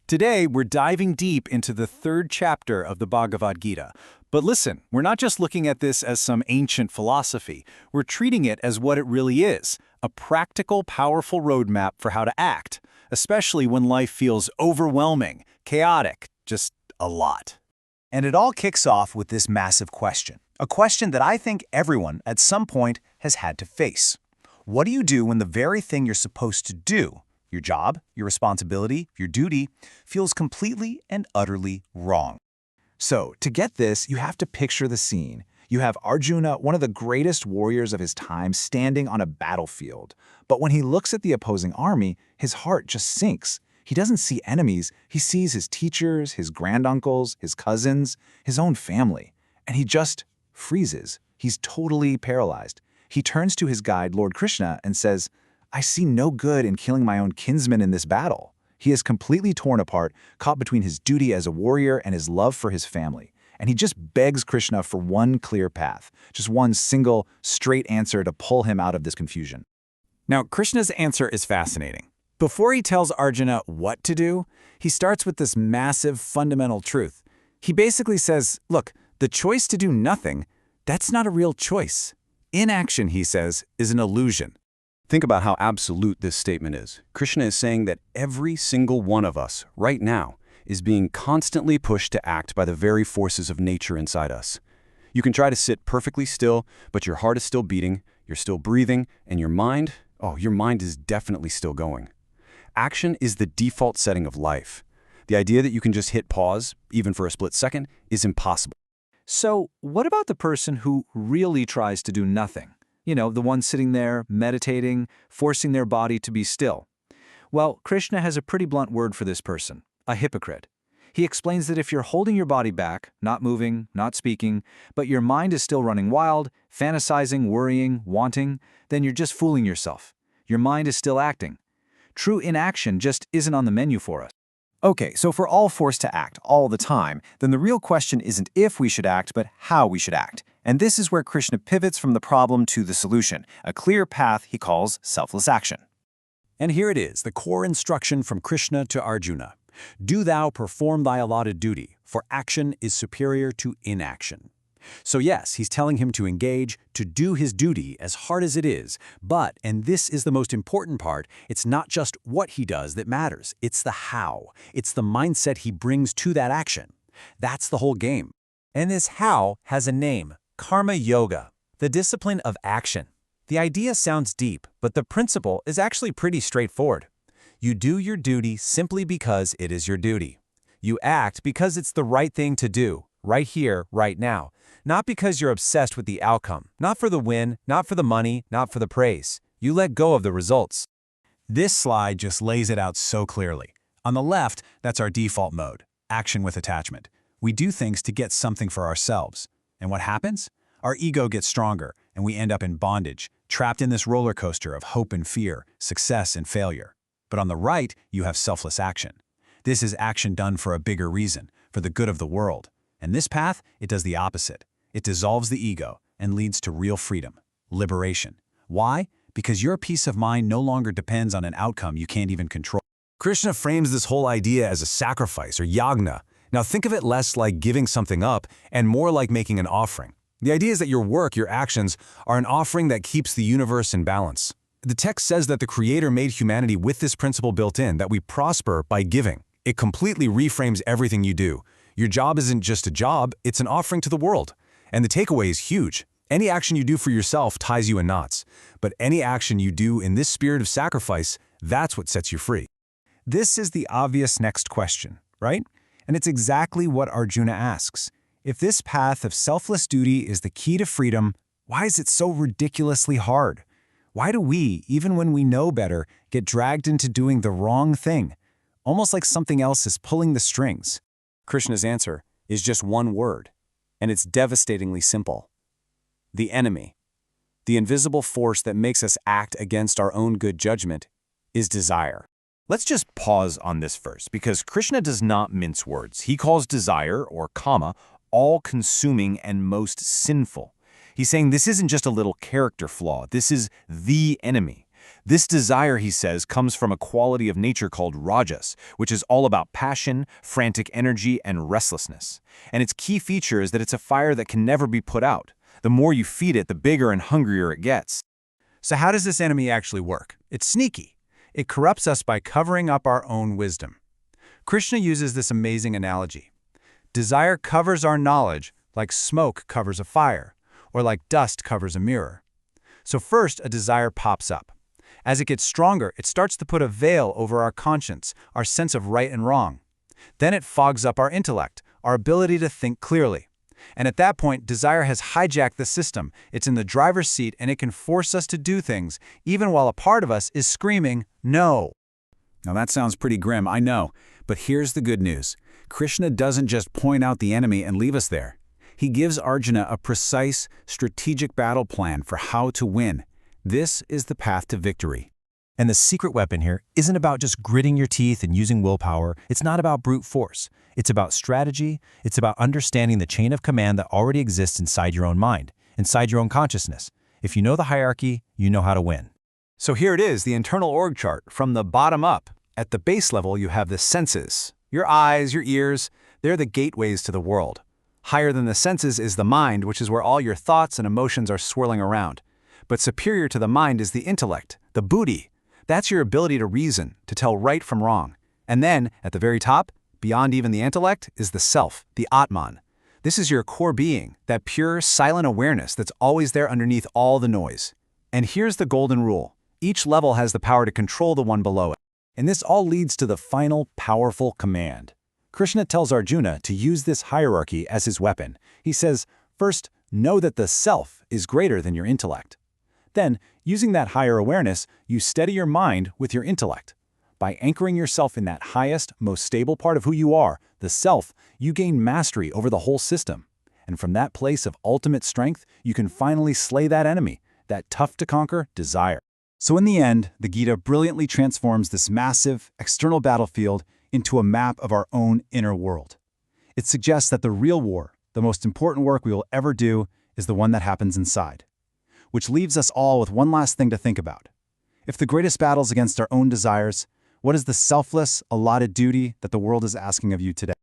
Today, we're diving deep into the third chapter of the Bhagavad Gita. But listen, we're not just looking at this as some ancient philosophy. We're treating it as what it really is, a practical, powerful roadmap for how to act, especially when life feels overwhelming, chaotic, just a lot. And it all kicks off with this massive question, a question that I think everyone at some point has had to face. What do you do when the very thing you're supposed to do, your job, your responsibility, your duty, feels completely and utterly wrong? So, to get this, you have to picture the scene. You have Arjuna, one of the greatest warriors of his time, standing on a battlefield. But when he looks at the opposing army, his heart just sinks. He doesn't see enemies, he sees his teachers, his granduncles, his cousins, his own family. And he just freezes. He's totally paralyzed. He turns to his guide, Lord Krishna, and says, "I see no good in killing my own kinsmen in this battle." He is completely torn apart, caught between his duty as a warrior and his love for his family. And he just begs Krishna for one clear path, just one single, straight answer to pull him out of this confusion. Now, Krishna's answer is fascinating. Before he tells Arjuna what to do, he starts with this massive, fundamental truth. He basically says, look, the choice to do nothing, that's not a real choice. Inaction, he says, is an illusion. Think about how absolute this statement is. Krishna is saying that every single one of us, right now, is being constantly pushed to act by the very forces of nature inside us. You can try to sit perfectly still, but your heart is still beating, you're still breathing, and your mind is definitely still going. Action is the default setting of life. The idea that you can just hit pause, even for a split second, is impossible. So, what about the person who really tries to do nothing? You know, the one sitting there, meditating, forcing their body to be still. Well, Krishna has a pretty blunt word for this person, a hypocrite. He explains that if you're holding your body back, not moving, not speaking, but your mind is still running wild, fantasizing, worrying, wanting, then you're just fooling yourself. Your mind is still acting. True inaction just isn't on the menu for us. Okay, so if we're all forced to act all the time, then the real question isn't if we should act, but how we should act. And this is where Krishna pivots from the problem to the solution, a clear path he calls selfless action. And here it is, the core instruction from Krishna to Arjuna. Do thou perform thy allotted duty, for action is superior to inaction. So yes, he's telling him to engage, to do his duty as hard as it is, but, and this is the most important part, it's not just what he does that matters, it's the how. It's the mindset he brings to that action. That's the whole game. And this how has a name, Karma Yoga, the discipline of action. The idea sounds deep, but the principle is actually pretty straightforward. You do your duty simply because it is your duty. You act because it's the right thing to do, right here, right now. Not because you're obsessed with the outcome, not for the win, not for the money, not for the praise. You let go of the results. This slide just lays it out so clearly. On the left, that's our default mode, action with attachment. We do things to get something for ourselves. And what happens? Our ego gets stronger, and we end up in bondage, trapped in this roller coaster of hope and fear, success and failure. But on the right, you have selfless action. This is action done for a bigger reason, for the good of the world. And this path, it does the opposite. It dissolves the ego and leads to real freedom, liberation. Why? Because your peace of mind no longer depends on an outcome you can't even control. Krishna frames this whole idea as a sacrifice or yagna. Now think of it less like giving something up and more like making an offering. The idea is that your work, your actions, are an offering that keeps the universe in balance. The text says that the Creator made humanity with this principle built in, that we prosper by giving. It completely reframes everything you do. Your job isn't just a job, it's an offering to the world. And the takeaway is huge. Any action you do for yourself ties you in knots. But any action you do in this spirit of sacrifice, that's what sets you free. This is the obvious next question, right? And it's exactly what Arjuna asks. If this path of selfless duty is the key to freedom, why is it so ridiculously hard? Why do we, even when we know better, get dragged into doing the wrong thing? Almost like something else is pulling the strings. Krishna's answer is just one word, and it's devastatingly simple. The enemy, the invisible force that makes us act against our own good judgment, is desire. Let's just pause on this first, because Krishna does not mince words. He calls desire, or kama, all-consuming and most sinful. He's saying this isn't just a little character flaw, this is the enemy. This desire, he says, comes from a quality of nature called rajas, which is all about passion, frantic energy, and restlessness. And its key feature is that it's a fire that can never be put out. The more you feed it, the bigger and hungrier it gets. So how does this enemy actually work? It's sneaky. It corrupts us by covering up our own wisdom. Krishna uses this amazing analogy. Desire covers our knowledge like smoke covers a fire, or like dust covers a mirror. So first, a desire pops up. As it gets stronger, it starts to put a veil over our conscience, our sense of right and wrong. Then it fogs up our intellect, our ability to think clearly. And at that point, desire has hijacked the system. It's in the driver's seat and it can force us to do things, even while a part of us is screaming, no. Now that sounds pretty grim, I know. But here's the good news. Krishna doesn't just point out the enemy and leave us there. He gives Arjuna a precise, strategic battle plan for how to win. This is the path to victory. And the secret weapon here isn't about just gritting your teeth and using willpower. It's not about brute force. It's about strategy. It's about understanding the chain of command that already exists inside your own mind, inside your own consciousness. If you know the hierarchy, you know how to win. So here it is, the internal org chart, from the bottom up. At the base level, you have the senses. Your eyes, your ears, they're the gateways to the world. Higher than the senses is the mind, which is where all your thoughts and emotions are swirling around. But superior to the mind is the intellect, the buddhi. That's your ability to reason, to tell right from wrong. And then, at the very top, beyond even the intellect, is the self, the Atman. This is your core being, that pure, silent awareness that's always there underneath all the noise. And here's the golden rule. Each level has the power to control the one below it. And this all leads to the final, powerful command. Krishna tells Arjuna to use this hierarchy as his weapon. He says, first, know that the self is greater than your intellect. Then, using that higher awareness, you steady your mind with your intellect. By anchoring yourself in that highest, most stable part of who you are, the self, you gain mastery over the whole system. And from that place of ultimate strength, you can finally slay that enemy, that tough-to-conquer desire. So in the end, the Gita brilliantly transforms this massive, external battlefield into a map of our own inner world. It suggests that the real war, the most important work we will ever do, is the one that happens inside. Which leaves us all with one last thing to think about. If the greatest battle's against our own desires, what is the selfless, allotted duty that the world is asking of you today?